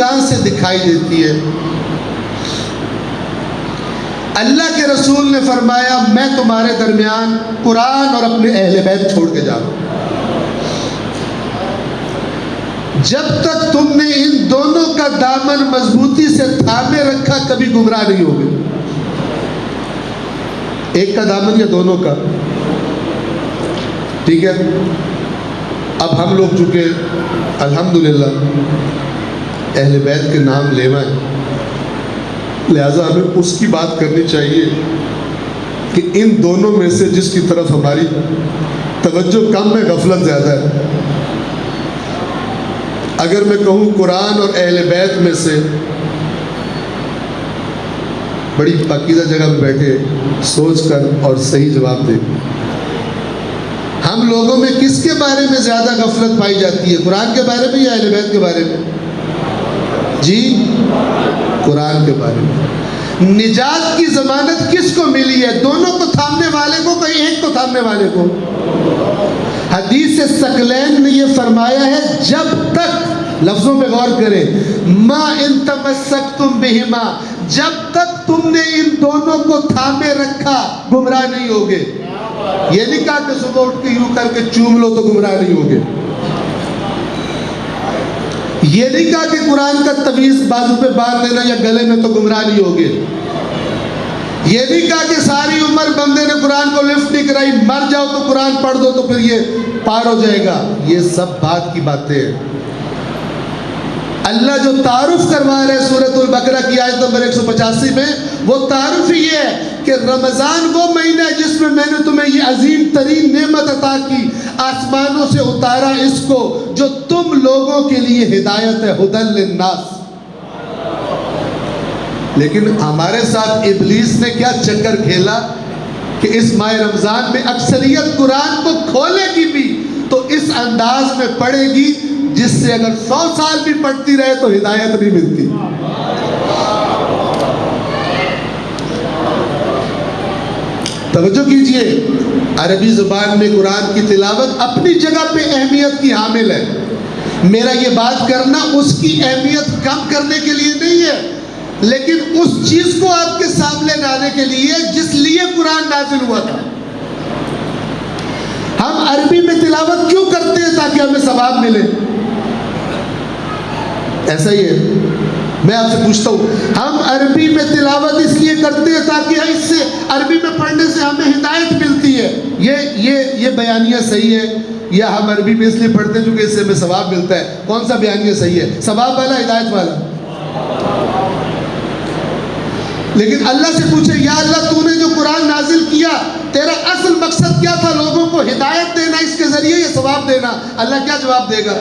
کہاں سے دکھائی دیتی ہے؟ اللہ کے رسول نے فرمایا میں تمہارے درمیان قرآن اور اپنے اہل بیت چھوڑ کے جا رہا ہوں، جب تک تم نے ان دونوں کا دامن مضبوطی سے تھامے رکھا کبھی گمراہ نہیں ہوگے۔ ایک کا دامن یا دونوں کا؟ ٹھیک ہے، اب ہم لوگ چونکہ الحمدللہ اہل بیت کے نام لیوا ہیں، لہٰذا ہمیں اس کی بات کرنی چاہیے کہ ان دونوں میں سے جس کی طرف ہماری توجہ کم ہے، غفلت زیادہ ہے۔ اگر میں کہوں قرآن اور اہل بیت میں سے، بڑی پاکیزہ جگہ پہ بیٹھے سوچ کر اور صحیح جواب دیں، ہم لوگوں میں کس کے بارے میں زیادہ غفلت پائی جاتی ہے؟ قرآن کے بارے میں یا اہل بیت کے بارے میں؟ جی قرآن کے بارے میں۔ نجات کی ضمانت کس کو ملی ہے؟ دونوں کو تھامنے والے کو، کہیں ایک کو تھامنے والے کو؟ حدیث ثقلین نے یہ فرمایا ہے جب تک، لفظوں پہ غور کریں، ما ان تمسکتم بہما، جب تک تم نے ان دونوں کو تھامے رکھا گمراہ نہیں ہوگے۔ یہ نہیں کہا کہ صبح اٹھ کے یوں کر کے چوم لو تو گمراہ نہیں ہوگے، یہ نہیں کہا کہ قرآن کا تعویذ بازو پہ باندھ لینا یا گلے میں تو گمراہ نہیں ہوگے، یہ نہیں کہا کہ ساری عمر بندے نے قرآن کو لفٹ نہیں کرائی، مر جاؤ تو قرآن پڑھ دو تو پھر یہ پار ہو جائے گا۔ یہ سب بات کی باتیں ہیں۔ اللہ جو تعارف کروا رہے ہیں سورۃ البقرہ کی آیت نمبر 185 میں، وہ تعارف ہی یہ ہے کہ رمضان وہ مہینہ ہے جس میں نے تمہیں یہ عظیم ترین نعمت عطا کی، آسمانوں سے اتارا اس کو، جو تم لوگوں کے لیے ہدایت ہے، ھدی للناس۔ لیکن ہمارے ساتھ ابلیس نے کیا چکر کھیلا کہ اس ماہ رمضان میں اکثریت قرآن کو کھولے گی بھی تو اس انداز میں پڑھے گی جس سے اگر 100 سال بھی پڑھتی رہے تو ہدایت نہیں ملتی۔ توجہ کیجئے، عربی زبان میں قرآن کی تلاوت اپنی جگہ پہ اہمیت کی حامل ہے۔ میرا یہ بات کرنا اس کی اہمیت کم کرنے کے لیے نہیں ہے، لیکن اس چیز کو آپ کے سامنے لانے کے لیے جس لیے قرآن نازل ہوا تھا۔ ہم عربی میں تلاوت کیوں کرتے ہیں؟ تاکہ ہمیں ثواب ملے، ایسا ہی ہے۔ میں آپ سے پوچھتا ہوں، ہم عربی میں تلاوت اس لیے کرتے ہیں تاکہ اس سے عربی میں پڑھنے سے ہمیں ہدایت ملتی ہے، یہ بیانیہ صحیح ہے؟ یا ہم عربی میں اس لیے پڑھتے ہیں کیونکہ اس سے ہمیں ثواب ملتا ہے؟ کون سا بیانیہ صحیح ہے؟ ثواب والا، ہدایت والا؟ لیکن اللہ سے پوچھے، یا اللہ تو نے جو قرآن نازل کیا تیرا اصل مقصد کیا تھا؟ لوگوں کو ہدایت دینا اس کے ذریعے یا ثواب دینا؟ اللہ کیا جواب دے گا؟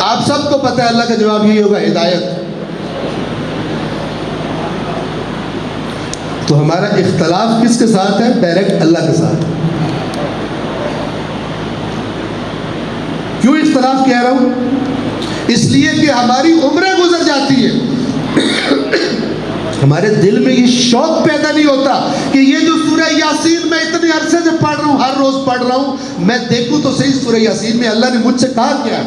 آپ سب کو پتہ ہے اللہ کا جواب یہی ہوگا، ہدایت۔ تو ہمارا اختلاف کس کے ساتھ ہے؟ ڈائریکٹ اللہ کے ساتھ۔ کیوں اختلاف کہہ رہا ہوں؟ اس لیے کہ ہماری عمریں گزر جاتی ہے، ہمارے دل میں یہ شوق پیدا نہیں ہوتا کہ یہ جو سورہ یاسین میں اتنے عرصے سے پڑھ رہا ہوں، ہر روز پڑھ رہا ہوں، میں دیکھوں تو صحیح سورہ یاسین میں اللہ نے مجھ سے کہا کیا ہے؟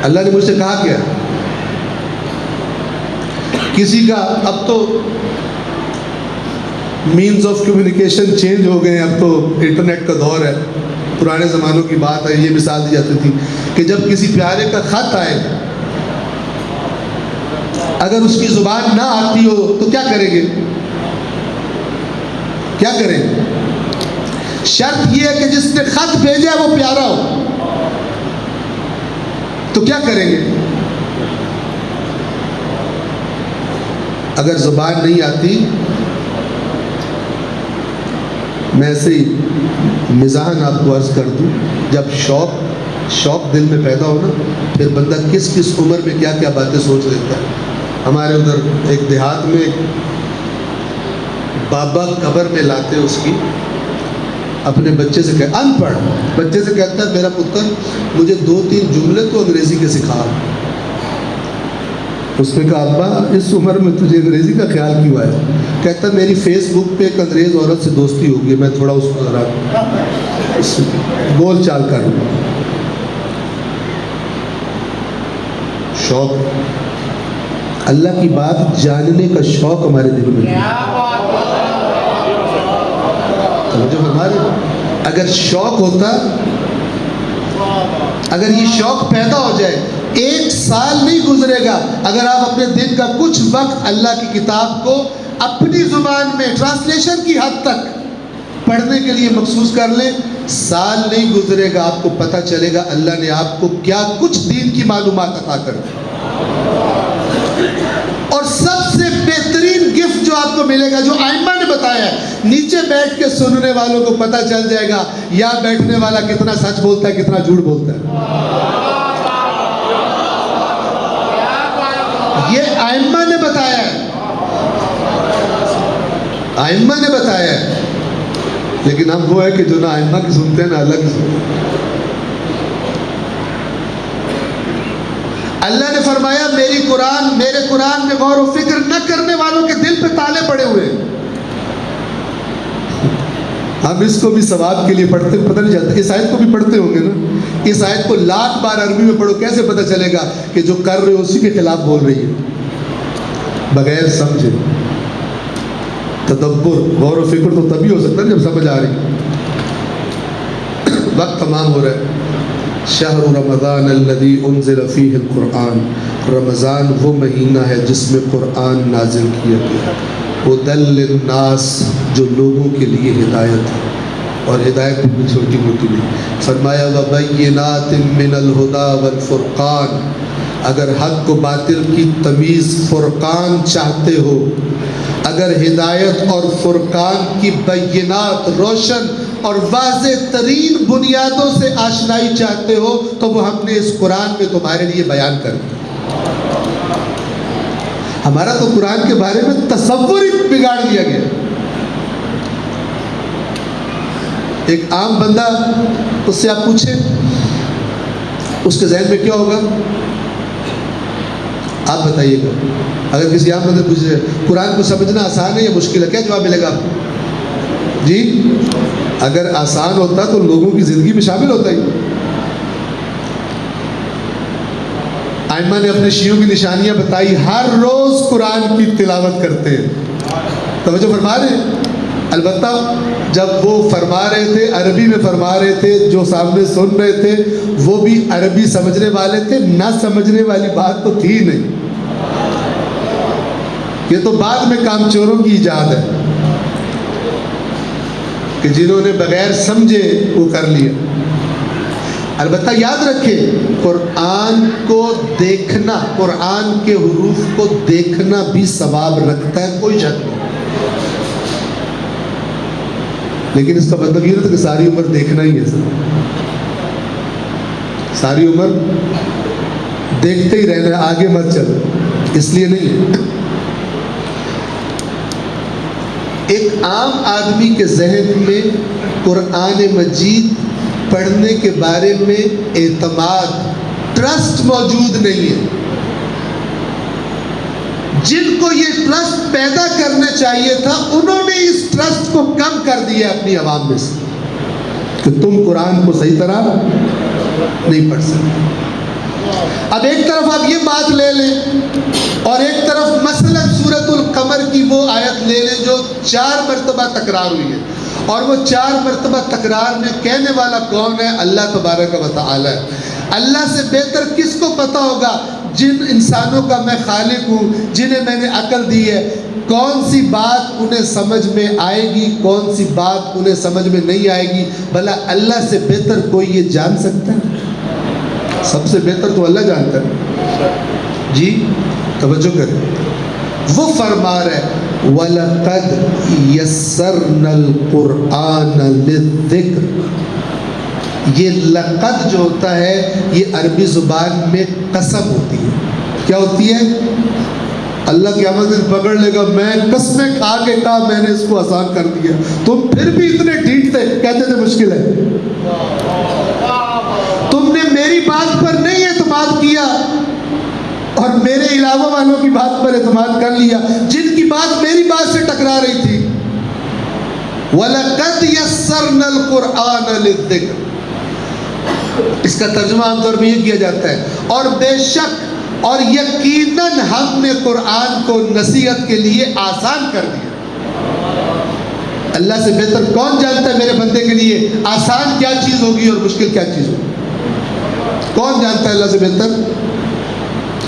اللہ نے مجھ سے کہا کیا ہے؟ کسی کا اب تو مینز آف کمیونیکیشن چینج ہو گئے ہیں، اب تو انٹرنیٹ کا دور ہے۔ پرانے زمانوں کی بات ہے، یہ مثال دی جاتی تھی کہ جب کسی پیارے کا خط آئے، اگر اس کی زبان نہ آتی ہو تو کیا کریں گے؟ کیا کریں؟ شرط یہ ہے کہ جس نے خط بھیجا ہے وہ پیارا ہو، تو کیا کریں گے؟ اگر زبان نہیں آتی، میں ایسے ہی مزاحاً آپ کو عرض کر دوں، جب شوق دل میں پیدا ہو نا، پھر بندہ کس کس عمر میں کیا کیا باتیں سوچ لیتا ہے۔ ہمارے ادھر ایک دیہات میں بابا قبر میں لاتے اس کی، اپنے بچے سے ان پڑھ بچے سے کہتا ہے، میرا پتر مجھے 2-3 جملے تو انگریزی کے سکھا۔ اس نے کہا، ابا اس عمر میں تجھے انگریزی کا خیال کیوں آیا؟ کہتا میری فیس بک پہ ایک انگریز عورت سے دوستی ہوگی، میں تھوڑا اس کو ذرا بول چال کر لوں۔ شوق، اللہ کی بات جاننے کا شوق ہمارے دل میں ہے۔ جو ہمارے اگر شوق ہوتا، اگر یہ شوق پیدا ہو جائے، 1 سال نہیں گزرے گا اگر آپ اپنے دن کا کچھ وقت اللہ کی کتاب کو اپنی زبان میں ٹرانسلیشن کی حد تک پڑھنے کے لیے مخصوص کر لیں، سال نہیں گزرے گا آپ کو پتہ چلے گا اللہ نے آپ کو کیا کچھ دین کی معلومات عطا کر دی۔ اور سب سے بہترین گفٹ جو آپ کو ملے گا، جو ائمہ نے بتایا ہے، نیچے بیٹھ کے سننے والوں کو پتہ چل جائے گا یا بیٹھنے والا کتنا سچ بولتا ہے کتنا جھوٹ بولتا ہے۔ یہ ائمہ نے بتایا ہے، ائمہ نے بتایا ہے، لیکن ہم وہ ہے کہ جو نہ ائمہ کی سنتے ہیں نہ اللہ کی سنتے ہیں۔ اللہ نے فرمایا میرے قرآن میں غور و فکر نہ کرنے والوں کے دل پہ تالے پڑے ہوئے ہیں۔ ہم اس کو بھی ثواب کے لیے پڑھتے ہیں، پتہ نہیں چلتا۔ اس آیت کو بھی پڑھتے ہوں گے نا، اس آیت کو 1,00,000 بار عربی میں پڑھو، کیسے پتہ چلے گا کہ جو کر رہے ہو اسی کے خلاف بول رہی ہے؟ بغیر سمجھے تدبر، غور و فکر تو تبھی ہو سکتا ہے جب سمجھ آ رہی۔ وقت تمام ہو رہا ہے۔ شہر رمضان الذی انزل فیہ القرآن، رمضان وہ مہینہ ہے جس میں قرآن نازل کیا گیا، ہدی للناس، جو لوگوں کے لیے ہدایت ہے، اور ہدایت بھی چھوٹی موٹی نہیں۔ فرمایا وبینات من الہدی والفرقان، اگر حق و باطل کی تمیز فرقان چاہتے ہو، اگر ہدایت اور فرقان کی بینات، روشن اور واضح ترین بنیادوں سے آشنائی چاہتے ہو، تو وہ ہم نے اس قرآن میں تمہارے لیے بیان کر دیا۔ ہمارا تو قرآن کے بارے میں تصور ہی بگاڑ دیا گیا۔ ایک عام بندہ، اس سے آپ پوچھیں اس کے ذہن میں کیا ہوگا؟ آپ بتائیے گا۔ اگر کسی عام بندے پوچھے قرآن کو سمجھنا آسان ہے یا مشکل ہے، کیا جواب ملے گا آپ کو؟ جی، اگر آسان ہوتا تو لوگوں کی زندگی میں شامل ہوتا ہی۔ ائمہ نے اپنے شیعوں کی نشانیاں بتائی، ہر روز قرآن کی تلاوت کرتے ہیں۔ توجہ فرما رہے ہیں؟ البتہ جب وہ فرما رہے تھے عربی میں فرما رہے تھے، جو سامنے سن رہے تھے وہ بھی عربی سمجھنے والے تھے، نہ سمجھنے والی بات تو تھی نہیں۔ یہ تو بعد میں کام چوروں کی ایجاد ہے کہ جنہوں نے بغیر سمجھے وہ کر لیا۔ البتہ یاد رکھیں، قرآن کو دیکھنا، قرآن کے حروف کو دیکھنا بھی ثواب رکھتا ہے، کوئی شک نہیں، لیکن اس کا مطلب یہ نہیں کہ ساری عمر دیکھنا ہی ہے، ساری عمر دیکھتے ہی رہنا ہے، آگے مت چلو، اس لیے نہیں ہے۔ ایک عام آدمی کے ذہن میں قرآن مجید پڑھنے کے بارے میں اعتماد، ٹرسٹ موجود نہیں ہے۔ جن کو یہ ٹرسٹ پیدا کرنا چاہیے تھا، انہوں نے اس ٹرسٹ کو کم کر دیا اپنی عوام میں سے، کہ تم قرآن کو صحیح طرح نہیں پڑھ سکتے۔ اب ایک طرف آپ یہ بات لے لیں اور ایک طرف مثلا سورۃ القمر کی وہ آیت لے لیں جو 4 مرتبہ تکرار ہوئی ہے، اور وہ 4 مرتبہ تکرار میں کہنے والا کون ہے؟ اللہ تبارک و تعالی ہے۔ اللہ سے بہتر کس کو پتہ ہوگا؟ جن انسانوں کا میں خالق ہوں، جنہیں میں نے عقل دی ہے، کون سی بات انہیں سمجھ میں آئے گی، کون سی بات انہیں سمجھ میں نہیں آئے گی، بھلا اللہ سے بہتر کوئی یہ جان سکتا ہے؟ سب سے بہتر تو اللہ جانتا ہے۔ جی توجہ کریں، وہ فرما رہے وَلَقَدْ يَسَّرْنَا الْقُرْآنَ لِلذِّكْرِ۔ یہ لقد جو ہوتا ہے یہ عربی زبان میں قسم ہوتی ہے۔ کیا ہوتی ہے؟ اللہ قیامت دن پکڑ لے گا، میں قسمیں کھا کے کہا میں نے اس کو آسان کر دیا، تم پھر بھی اتنے ڈھیٹتے کہتے تھے مشکل ہے۔ تم نے میری بات پر نہیں اعتماد کیا اور میرے علاوہ والوں کی بات پر اعتماد کر لیا، جن کی بات میری بات سے ٹکرا رہی تھی۔ وَلَقَدْ يَسَّرْنَا الْقُرْآنَ لِلذِّكْرِ، اس کا ترجمہ عام طور پہ یہ کیا جاتا ہے اور بے شک اور یقیناً ہم نے قرآن کو نصیحت کے لیے آسان کر دیا۔ اللہ سے بہتر کون جانتا ہے میرے بندے کے لیے آسان کیا چیز ہوگی اور مشکل کیا چیز ہوگی؟ کون جانتا ہے اللہ سے بہتر؟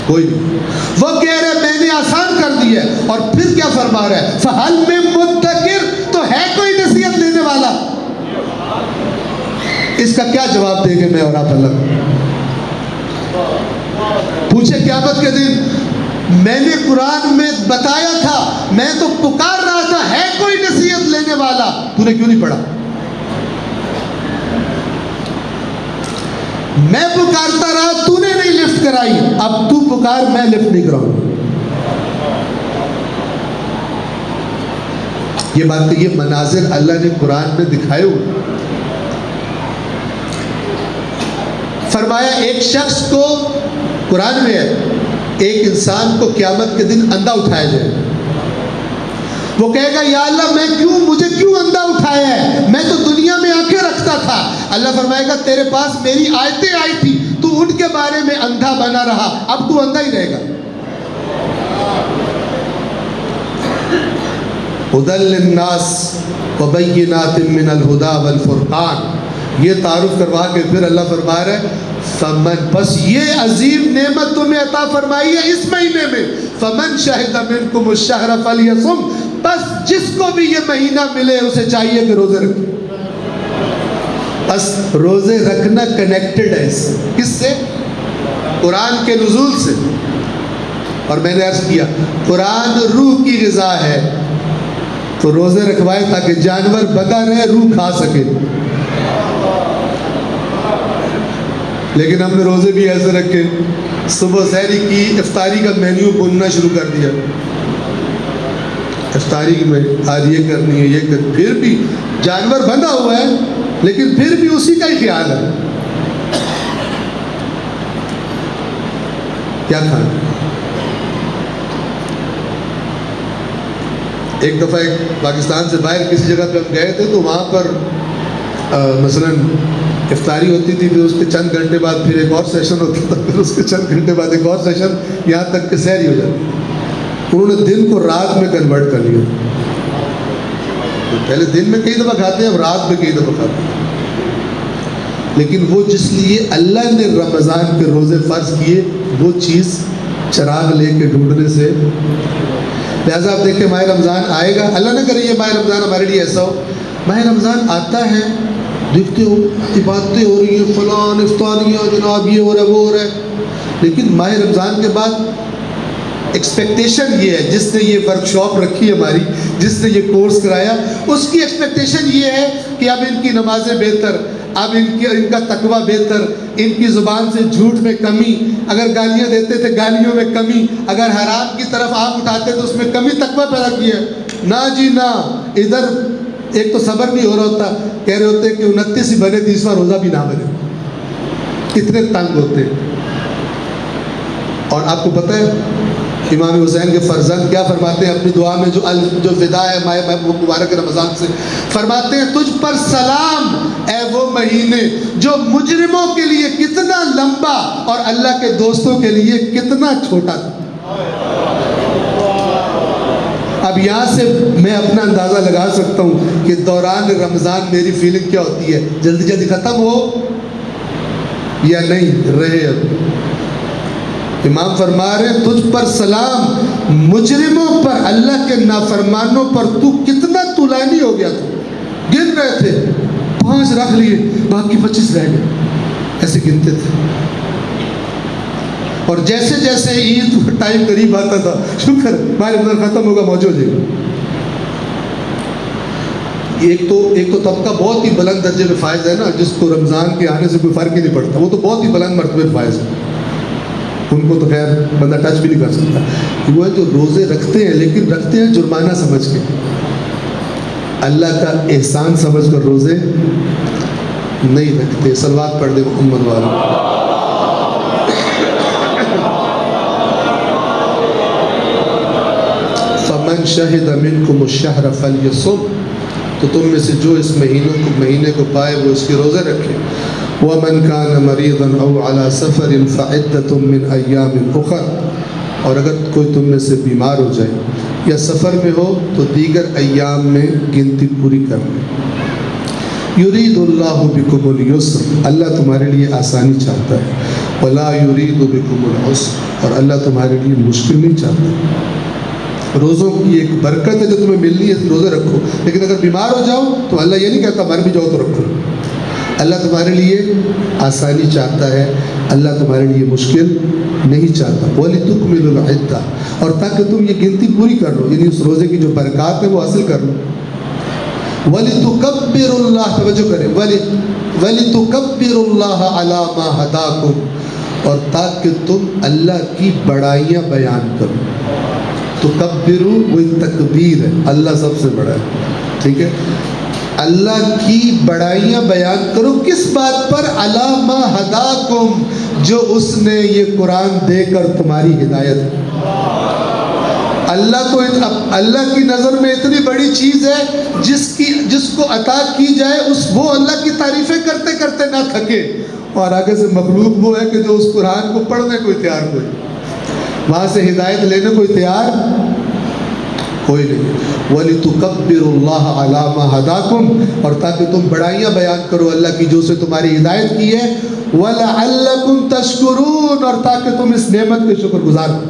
کوئی نہیں۔ وہ کہہ رہے میں نے آسان کر دیا ہے، اور پھر کیا فرما رہا ہے؟ فَهَلْ مِن مُدَّكِرٍ، تو ہے کوئی نصیحت لینے والا؟ اس کا کیا جواب دیں گے میں اور آپ اللہ؟ پوچھے قیامت کے دن میں نے قرآن میں بتایا تھا، میں تو پکار رہا تھا، ہے کوئی نصیحت لینے والا، تو نے کیوں نہیں پڑھا؟ میں پکارتا رہا، تو نے نہیں لفٹ کرائی، اب تو پکار، میں لفٹ نہیں کراؤں۔ یہ بات، یہ مناظر اللہ نے قرآن میں دکھائے ہوئے۔ فرمایا ایک شخص کو، قرآن میں ہے، ایک انسان کو قیامت کے دن اندھا اٹھایا جائے، وہ کہے گا یا اللہ مجھے کیوں اندھا اٹھایا ہے؟ میں تو دنیا میں آنکھیں رکھتا تھا۔ اللہ فرمائے گا تیرے پاس میری آیتیں آئی تھی، تو ان کے بارے میں اندھا بنا رہا، اب تو اندھا ہی رہے گا۔ ہدی للناس وبینات من الہدی والفرقان، یہ تعارف کروا کے پھر اللہ فرما رہا ہے فمن، بس یہ عظیم نعمت تمہیں عطا فرمائی ہے اس مہینے میں، فمن شہد منکم الشہر فلیصم، بس جس کو بھی یہ مہینہ ملے اسے چاہیے کہ روزے رکھے۔ بس روزے رکھنا کنیکٹڈ ہے اس کس سے؟ قرآن کے نزول سے۔ اور میں نے عرض کیا قرآن روح کی غذا ہے، تو روزے رکھوائے تاکہ جانور بندہ رہے، روح کھا سکے۔ لیکن ہم نے روزے بھی ایسے رکھے، صبح سحری کی افطاری کا مینیو بننا شروع کر دیا، افطاری میں آج یہ کرنی ہے، یہ پھر بھی جانور بندھا ہوا ہے لیکن پھر بھی اسی کا ہی خیال ہے کیا کھانا۔ ایک دفعہ پاکستان سے باہر کسی جگہ پہ ہم گئے تھے، تو وہاں پر مثلاً افطاری ہوتی تھی، پھر اس کے چند گھنٹے بعد پھر ایک اور سیشن ہوتا تھا، پھر اس کے چند گھنٹے بعد ایک اور سیشن، یہاں تک کہ سحری ہو جاتی۔ انہوں نے دن کو رات میں کنورٹ کر لیا، پہلے دن میں کئی دفعہ کھاتے ہیں، اب رات میں کئی دفعہ کھاتے ہیں۔ لیکن وہ جس لیے اللہ نے رمضان کے روزے فرض کیے، وہ چیز چراغ لے کے ڈھونڈنے سے، لہٰذا آپ دیکھیں ماہ رمضان آئے گا، اللہ نہ کرے یہ ماہ رمضان ہمارے لیے ایسا ہو، ماہ رمضان آتا ہے، دیکھتے ہو عبادتیں ہو رہی ہیں، فلان افطاریاں، جناب یہ ہو رہا ہے وہ ہو رہا ہے، لیکن ماہ رمضان کے بعد ایکسپیکٹیشن یہ ہے، جس نے یہ ورک شاپ رکھی ہماری، جس نے یہ کورس کرایا، اس کی ایکسپیکٹیشن یہ ہے کہ اب ان کی نمازیں بہتر، اب ان کا تقویٰ بہتر، ان کی زبان سے جھوٹ میں کمی، اگر گالیاں دیتے تھے گالیوں میں کمی، اگر حرام کی طرف آنکھ اٹھاتے تو اس میں کمی، تقویٰ پیدا کی ہے۔ نہ جی نہ، ادھر ایک تو صبر نہیں ہو رہا ہوتا، کہہ رہے ہوتے کہ 29 ہی بنے 30واں روزہ بھی نہ بنے، کتنے تنگ ہوتے۔ اور آپ کو پتہ ہے امام حسین کے فرزند کیا فرماتے ہیں اپنی دعا میں، جو ودا ہے ماہ مبارک رمضان سے، فرماتے ہیں تجھ پر سلام اے وہ مہینے جو مجرموں کے لیے کتنا لمبا اور اللہ کے دوستوں کے لیے کتنا چھوٹا تھا۔ اب یہاں سے میں اپنا اندازہ لگا سکتا ہوں کہ دوران رمضان میری فیلنگ کیا ہوتی ہے، جلدی جلدی ختم ہو یا نہیں رہے۔ اب امام فرما رہے ہیں تجھ پر سلام، مجرموں پر، اللہ کے نافرمانوں پر تو کتنا طولانی ہو گیا تھا، گن رہے تھے 5 رکھ لیے باقی 25 رہ گئے، ایسے گنتے تھے۔ اور جیسے جیسے عید ٹائم قریب آتا تھا، شکر ماہ رمضان ختم ہوگا، موجود ہو جائے گا۔ ایک تو طبقہ بہت ہی بلند درجے میں فائز ہے نا، جس کو رمضان کے آنے سے کوئی فرق ہی نہیں پڑتا، وہ تو بہت ہی بلند مرتبے میں فائز ہے، ان کو تو خیر بندہ ٹچ بھی نہیں کر سکتا۔ وہ ہے جو روزے رکھتے ہیں، لیکن رکھتے ہیں جرمانہ سمجھ کے، اللہ کا احسان سمجھ کر روزے نہیں رکھتے۔ صلوات پڑھ دے محمد والا۔ فمن شہد منکم الشہر فلیصم، تو تم میں سے جو اس مہینے کو پائے وہ اس کے روزے رکھے۔ وَمَنْ كَانَ مَرِيضًا أَوْ عَلَى سَفَرٍ فَعِدَّةٌ مِّنْ أَيَّامٍ أُخَرَ، اور اگر کوئی تم میں سے بیمار ہو جائے یا سفر میں ہو تو دیگر ایام میں گنتی پوری کر لیں۔ یرید اللہ بکم اليسر، اللہ تمہارے لیے آسانی چاہتا ہے، ولا یرید بکم العسر، اور اللہ تمہارے لیے مشکل نہیں چاہتا۔ روزوں کی ایک برکت ہے جو تمہیں ملنی ہے، روزے رکھو، لیکن اگر بیمار ہو جاؤ تو اللہ یہ نہیں کہتا مر بھی جاؤ تو رکھو۔ اللہ تمہارے لیے آسانی چاہتا ہے، اللہ تمہارے لیے مشکل نہیں چاہتا۔ وَلِتُكْمِلُوا الْعِدَّةَ، اور تاکہ تم یہ گنتی پوری کر لو، یعنی اس روزے کی جو برکات ہے وہ حاصل کر لو۔ وَلِتُكَبِّرُوا اللَّهَ، توجہ کریں، وَلِتُكَبِّرُوا اللَّهَ عَلَى مَا هَدَاكُمْ، اور تاکہ تم اللہ کی بڑائیاں بیان کرو۔ تکبروا وہ تکبیر ہے، اللہ سب سے بڑا ہے، ٹھیک ہے؟ اللہ کی بڑائیاں بیان کرو، کس بات پر؟ عَلَى مَا هَدَاكُمْ، جو اس نے یہ قرآن دے کر تمہاری ہدایت کی۔ اللہ تو اللہ کی نظر میں اتنی بڑی چیز ہے جس کو عطا کی جائے وہ اللہ کی تعریفیں کرتے کرتے نہ تھکے، اور آگے سے مخلوق وہ ہے کہ جو اس قرآن کو پڑھنے کوئی تیار کوئی، وہاں سے ہدایت لینے کوئی تیار کوئی نہیں۔ وَلِتُكَبِّرُوا اللَّهَ عَلَى مَا هَدَاكُمْ، اور تاکہ تم بڑائیاں بیان کرو اللہ کی جو سے تمہاری ہدایت کی ہے۔ وَلَعَلَّكُمْ تَشْكُرُونَ، اور تاکہ تم اس نعمت کے شکر گزار ہو،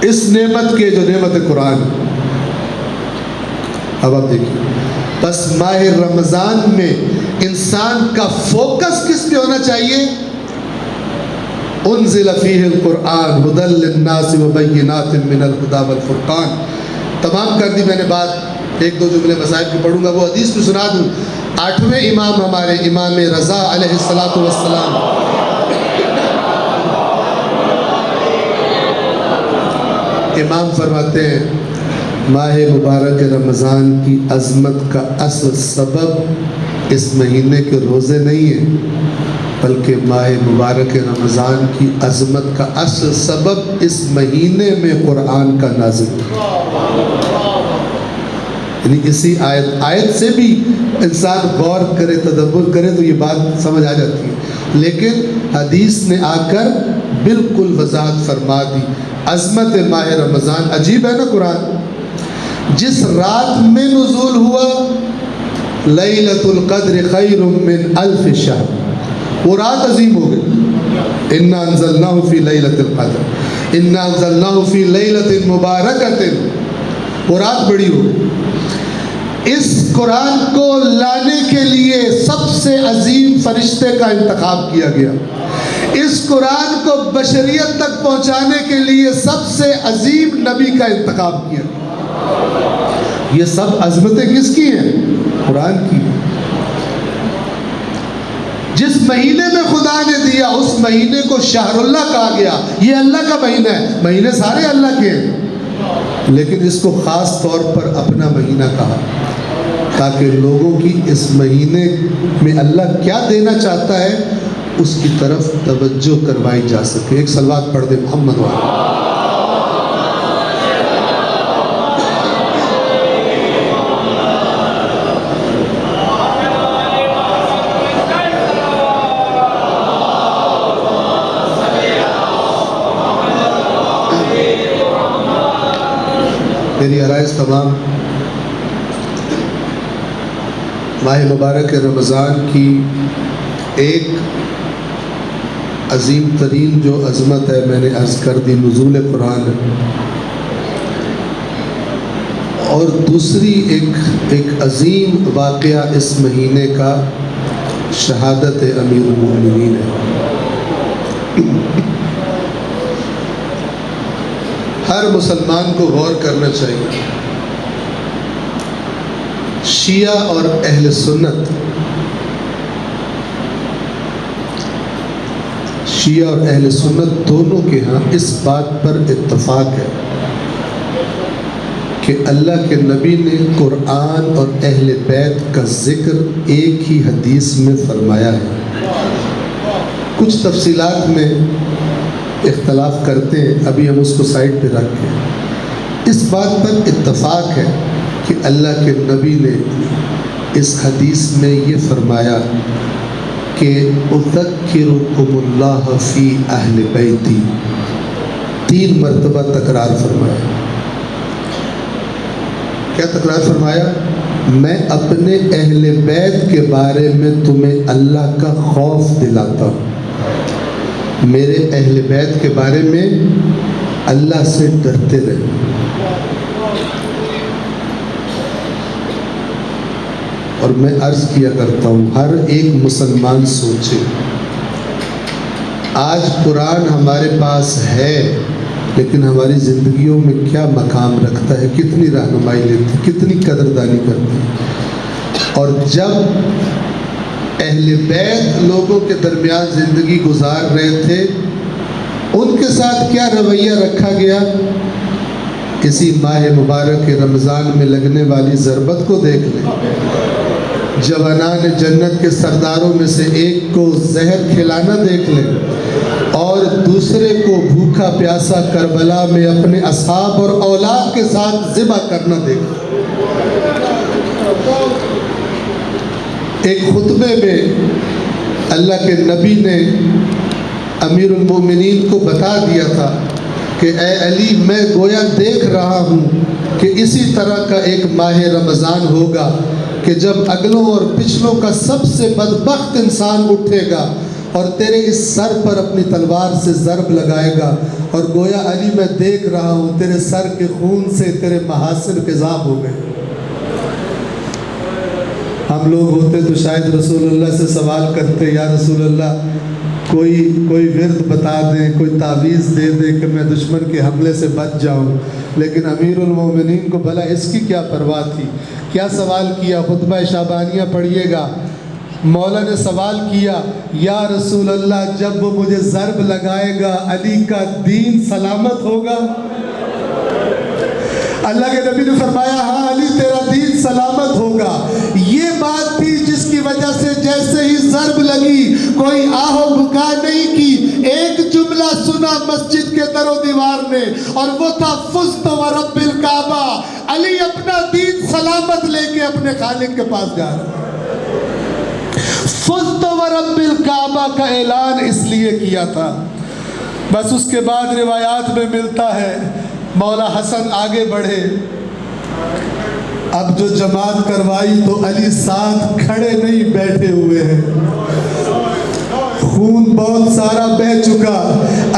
اس نعمت کے جو نعمت قرآن۔ اب آپ دیکھیں، بس ماہ رمضان میں انسان کا فوکس کس پہ ہونا چاہیے؟ انزل فیہ القرآن ھدی للناس وبینات من الھدی والفرقان۔ تمام کر دی میں نے بات، ایک دو جملے مسائل کی پڑھوں گا، وہ حدیث بھی سنا دوں۔ 8ویں امام ہمارے امام رضا علیہ السلام امام فرماتے ہیں ماہ مبارک رمضان کی عظمت کا اصل سبب اس مہینے کے روزے نہیں ہیں، بلکہ ماہ مبارک رمضان کی عظمت کا اصل سبب اس مہینے میں قرآن کا نازل، یعنی اسی آیت سے بھی انسان غور کرے، تدبر کرے تو یہ بات سمجھ آ جاتی ہے، لیکن حدیث نے آ کر بالکل وضاحت فرما دی۔ عظمت ماہ رمضان عجیب ہے نا، قرآن جس رات میں نزول ہوا، لیلۃ القدر خیر من الف شہر، وہ رات عظیم ہو گئی۔ انا انزلناہ فی لیلۃ القدر، انا انزلناہ فی لیلۃ مبارکۃ، وہ رات بڑی ہو گئی۔ اس قرآن کو لانے کے لیے سب سے عظیم فرشتے کا انتخاب کیا گیا، اس قرآن کو بشریت تک پہنچانے کے لیے سب سے عظیم نبی کا انتخاب کیا گیا۔ یہ سب عظمتیں کس کی ہیں؟ قرآن کی۔ جس مہینے میں خدا نے دیا اس مہینے کو شہر اللہ کہا گیا، یہ اللہ کا مہینہ ہے، مہینے سارے اللہ کے ہیں، لیکن اس کو خاص طور پر اپنا مہینہ کہا، تاکہ لوگوں کی اس مہینے میں اللہ کیا دینا چاہتا ہے اس کی طرف توجہ کروائی جا سکے۔ ایک صلوات پڑھ دے محمد والا۔ میری آرائز تمام ماہ مبارک رمضان کی ایک عظیم ترین جو عظمت ہے میں نے عرض کر دی، نزول قرآن ہے، اور دوسری ایک عظیم واقعہ اس مہینے کا شہادت امیر المؤمنین ہے۔ ہر مسلمان کو غور کرنا چاہیے، شیعہ اور اہل سنت، شیعہ اور اہل سنت دونوں کے ہاں اس بات پر اتفاق ہے کہ اللہ کے نبی نے قرآن اور اہل بیت کا ذکر ایک ہی حدیث میں فرمایا ہے۔ کچھ تفصیلات میں اختلاف کرتے ہیں، ابھی ہم اس کو سائڈ پہ رکھ کے اس بات پر اتفاق ہے کہ اللہ کے نبی نے اس حدیث میں یہ فرمایا کہ اذکرکم اللہ فی اہل بیتی، 3 مرتبہ تکرار فرمایا۔ کیا تکرار فرمایا؟ میں اپنے اہل بیت کے بارے میں تمہیں اللہ کا خوف دلاتا ہوں، میرے اہل بیت کے بارے میں اللہ سے ڈرتے رہے۔ اور میں عرض کیا کرتا ہوں، ہر ایک مسلمان سوچے، آج قرآن ہمارے پاس ہے لیکن ہماری زندگیوں میں کیا مقام رکھتا ہے، کتنی رہنمائی لیتی، کتنی قدردانی کرتی۔ اور جب اہل بیت لوگوں کے درمیان زندگی گزار رہے تھے، ان کے ساتھ کیا رویہ رکھا گیا؟ اسی ماہ مبارک رمضان میں لگنے والی ضربت کو دیکھ لیں، جوانان جنت کے سرداروں میں سے ایک کو زہر کھلانا دیکھ لیں، اور دوسرے کو بھوکا پیاسا کربلا میں اپنے اصحاب اور اولاد کے ساتھ ذبح کرنا دیکھ لیں۔ ایک خطبے میں اللہ کے نبی نے امیر المومنین کو بتا دیا تھا کہ اے علی، میں گویا دیکھ رہا ہوں کہ اسی طرح کا ایک ماہ رمضان ہوگا کہ جب اگلوں اور پچھلوں کا سب سے بدبخت انسان اٹھے گا اور تیرے اس سر پر اپنی تلوار سے ضرب لگائے گا، اور گویا علی میں دیکھ رہا ہوں تیرے سر کے خون سے تیرے محاسن قضاب ہو گئے۔ ہم لوگ ہوتے تو شاید رسول اللہ سے سوال کرتے، یا رسول اللہ کوئی ورد بتا دیں، کوئی تعویذ دے دیں کہ میں دشمن کے حملے سے بچ جاؤں۔ لیکن امیر المومنین کو بھلا اس کی کیا پرواہ تھی؟ کیا سوال کیا؟ خطبہ شعبانیہ پڑھیے گا، مولا نے سوال کیا، یا رسول اللہ جب وہ مجھے ضرب لگائے گا علی کا دین سلامت ہوگا؟ اللہ کے نبی نے فرمایا، ہاں علی تیرا دین سلامت ہوگا۔ یہ بات تھی جس کی وجہ سے جیسے ہی ضرب لگی کوئی آہ و بکا نہیں کی، ایک جملہ سنا مسجد کے در و دیوار نے، اور وہ تھا فزت و رب الکعبہ۔ علی اپنا دین سلامت لے کے اپنے خالق کے پاس جا رہا ہے۔ فزت و رب الکعبہ کا اعلان اس لیے کیا تھا۔ بس اس کے بعد روایات میں ملتا ہے مولا حسن آگے بڑھے، اب جو جماعت کروائی تو علی ساتھ کھڑے نہیں بیٹھے ہوئے ہیں، خون بہت سارا بہہ چکا،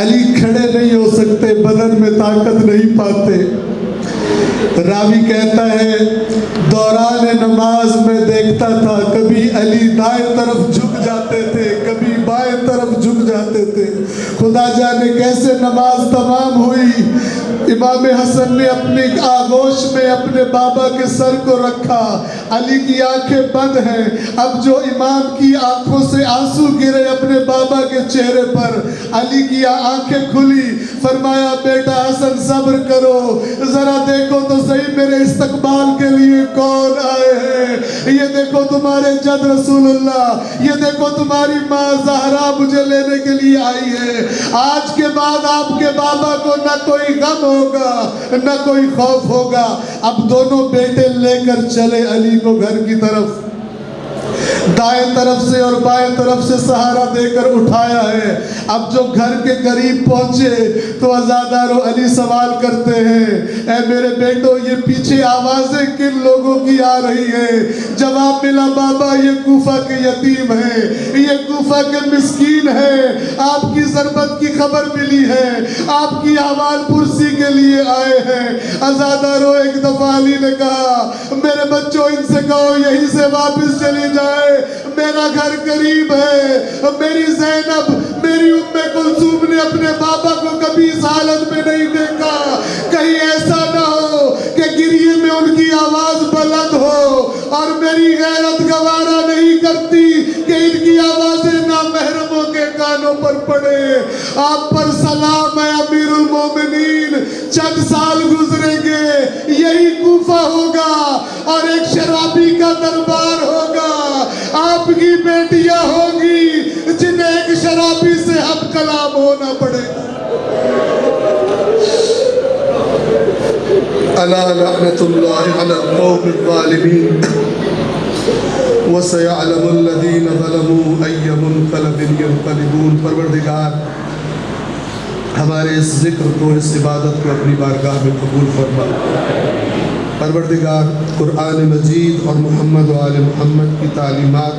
علی کھڑے نہیں ہو سکتے، بدن میں طاقت نہیں پاتے۔ راوی کہتا ہے دوران نماز میں دیکھتا تھا کبھی علی دائیں طرف جھک جاتے تھے، کبھی بائیں طرف جھک جاتے تھے۔ خدا جانے کیسے نماز تمام ہوئی، امام حسن نے اپنی آغوش میں اپنے بابا کے سر کو رکھا، علی کی آنکھیں بند ہیں، اب جو امام کی آنکھوں سے آنسو گرے اپنے بابا کے چہرے پر، علی کی آنکھیں کھلی، فرمایا بیٹا حسن صبر کرو، ذرا دیکھو تو صحیح میرے استقبال کے لیے کون آئے ہیں، یہ دیکھو تمہارے جد رسول اللہ، یہ دیکھو تمہاری ماں زہرا مجھے لینے کے لیے آئی ہے۔ آج کے بعد آپ کے بابا کو نہ کوئی غم ہوگا نہ کوئی خوف ہوگا۔ اب دونوں بیٹے لے کر چلے علی کو گھر کی طرف، دائیں طرف سے اور بائیں طرف سے سہارا دے کر اٹھایا ہے۔ اب جو گھر کے قریب پہنچے تو عزادار و علی سوال کرتے ہیں، اے میرے بیٹو یہ پیچھے آوازیں کن لوگوں کی آ رہی ہیں؟ جواب ملا، بابا یہ کوفہ کے یتیم ہیں، یہ کوفہ کے مسکین ہیں، آپ کی ضربت کی خبر ملی ہے، آپ کی احوال پرسی کے لیے آئے ہیں۔ عزادار و ایک دفعہ علی نے کہا، میرے بچوں ان سے کہو یہیں سے واپس چلی جائے، میرا گھر قریب ہے، میری زینب میری ام کلثوم نے اپنے بابا کو کبھی اس حالت میں نہیں دیکھا، کہیں ایسا نہ ہو کہ گریے میں ان کی آواز بلند ہو، اور میری غیرت گوارا نہیں کرتی کہ ان کی آوازیں نامحرموں کے کانوں پر پڑے۔ آپ پر سلام ہے امیر المومنین، چند سال گزریں گے یہی کوفہ ہوگا اور ایک شرابی کا دربار ہوگا، آپ کی بیٹیاں ہوں گی جنہیں ایک شرابی سے ہم کلام ہونا پڑے گا۔ الا لعنت اللہ علی القوم الظالمین۔ وَسَيَعْلَمُ الَّذِينَ ظَلَمُوا أَيَّ مُنْقَلَبٍ يَنْقَلِبُونَ۔ پروردگار ہمارے اس ذکر کو، اس عبادت کو اپنی بارگاہ میں قبول فرما۔ پروردگار قرآن مجید اور محمد و آل محمد کی تعلیمات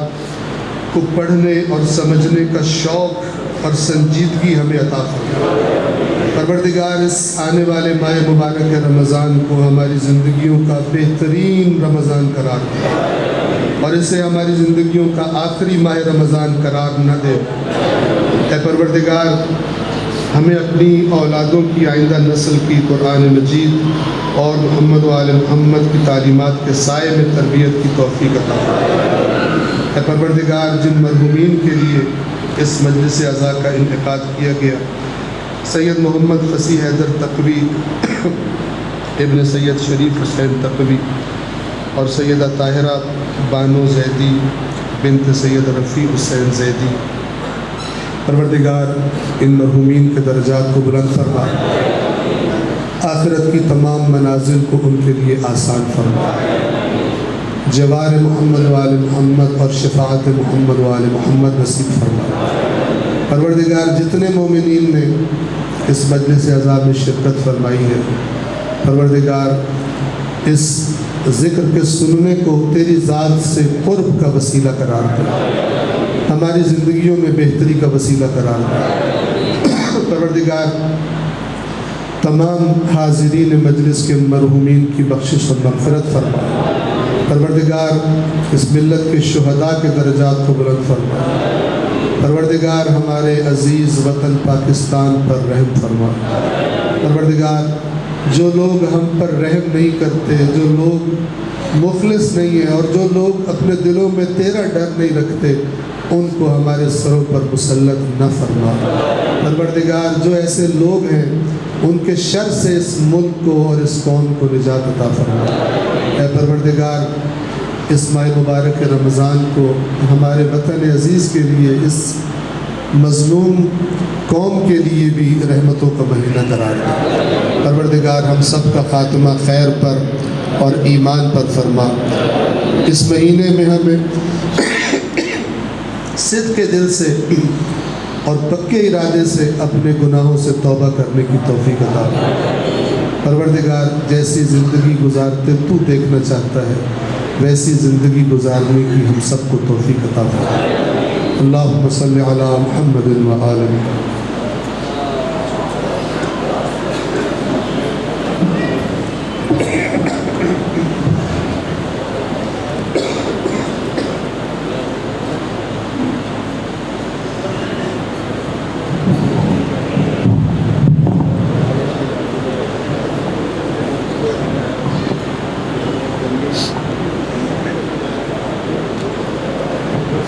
کو پڑھنے اور سمجھنے کا شوق اور سنجیدگی ہمیں عطا فرما۔ پروردگار اس آنے والے ماہ مبارک رمضان کو ہماری زندگیوں کا بہترین رمضان قرار دے اور اسے ہماری زندگیوں کا آخری ماہ رمضان قرار نہ دے۔ اے پروردگار ہمیں اپنی اولادوں کی، آئندہ نسل کی قرآن مجید اور محمد و آل محمد کی تعلیمات کے سائے میں تربیت کی توفیق عطا فرما۔ اے پروردگار جن مرحومین کے لیے اس مجلس عزا کا انعقاد کیا گیا، سید محمد فصیح حیدر تقوی ابن سید شریف حسین تقوی اور سیدہ طاہرہ بانو زیدی بنت سید رفیع حسین زیدی، پروردگار ان مرحومین کے درجات کو بلند فرما، آخرت کی تمام منازل کو ان کے لیے آسان فرما، جوار محمد و آل محمد اور شفاعت محمد و آل محمد نصیب فرما۔ پروردگار جتنے مومنین نے اس مجلس عزا میں شرکت فرمائی ہے، پروردگار اس ذکر کے سننے کو تیری ذات سے قرب کا وسیلہ قرار دے، ہماری زندگیوں میں بہتری کا وسیلہ قرار دے۔ پروردگار تمام حاضرین مجلس کے مرحومین کی بخشش اور مغفرت فرما۔ پروردگار اس ملت کے شہداء کے درجات کو بلند فرما۔ پروردگار ہمارے عزیز وطن پاکستان پر رحم فرما۔ پروردگار جو لوگ ہم پر رحم نہیں کرتے، جو لوگ مخلص نہیں ہیں اور جو لوگ اپنے دلوں میں تیرا ڈر نہیں رکھتے، ان کو ہمارے سروں پر مسلط نہ فرما۔ پروردگار جو ایسے لوگ ہیں ان کے شر سے اس ملک کو اور اس قوم کو نجات عطا فرما۔ اے پروردگار اس ماہ مبارک رمضان کو ہمارے وطن عزیز کے لیے، اس مظلوم قوم کے لیے بھی رحمتوں کا مہینہ قرار دے۔ پروردگار ہم سب کا خاتمہ خیر پر اور ایمان پر فرما۔ اس مہینے میں ہمیں صدق کے دل سے اور پکے ارادے سے اپنے گناہوں سے توبہ کرنے کی توفیق عطا فرما۔ پروردگار جیسی زندگی گزارتے تو دیکھنا چاہتا ہے، ویسی زندگی گزارنے کی ہم سب کو توفیق عطا فرما۔ اللہم صلی علی محمد و آل محمد۔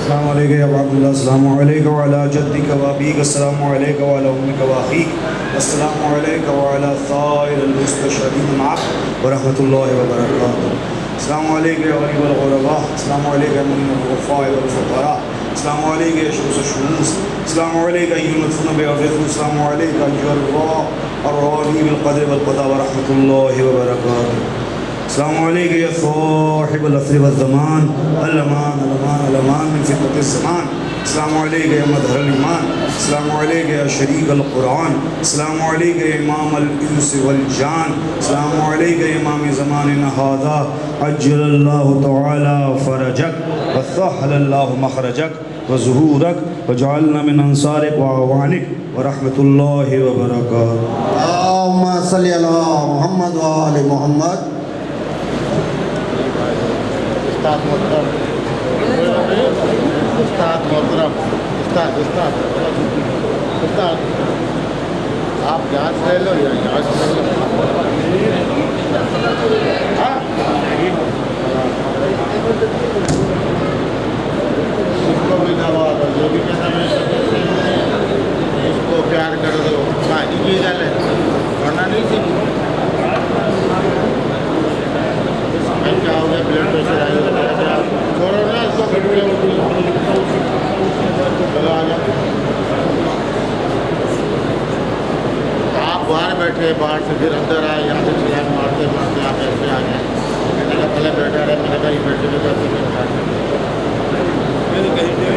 السلام علیکم یا عبداللہ، السلام علیکم وعلا جدک و ابیک، السلام علیکم وعلا امک و اخیک، السلام علیکم وعلا سائر المستشہدین معک ورحمۃ اللہ وبرکاتہ۔ السلام علیکم یا غریب الغرباء، السلام علیکم یا مغنی الضعفاء والفقراء، السلام علیکم یا شمس الشموس، السلام علیکم ایھا المدفون بعفوہ، السلام علیکم ایھا الراضی بالقدر والقضاء ورحمۃ اللہ وبرکاتہ۔ السلام علیکم یا صاحب العصر والزمان، الامان الامان الامان من فتنة الزمان، السلام علیکم یا مظہر الایمان، السلام علیکم یا شریک القرآن، السلام علیکم یا امام الانس والجان، السلام علیکم یا امام زماننا ھذا، عجل اللہ تعالی فرجک وسہل اللہ مخرجک وظہورک وجعلنا من انصارک وعوانک ورحمۃ اللہ وبرکاتہ۔ اللہم صلی علی محمد و آل محمد۔ استاد محترم، استاد محترم، استاد آپ جانچ لے لو یا جانچ لے لو۔ اس کو بھی دبا دو، جو بھی کہنا ہے اس کو پیار کر دو، کہانی کی گل ہے ورنہ نہیں سیکھی۔ کیا ہو گیا؟ بلڈ پریشر آئی ہوگا، چھوڑو نا اس کو، چلو آ جاؤ۔ آپ باہر بیٹھے، باہر سے پھر اندر آئے، یہاں سے چھلانگ مارتے مارتے آپ ایسے آ گئے۔ میں نے کہا پہلے بیٹھا رہے، میں نے کہا یہ بیٹھے میرے کہیں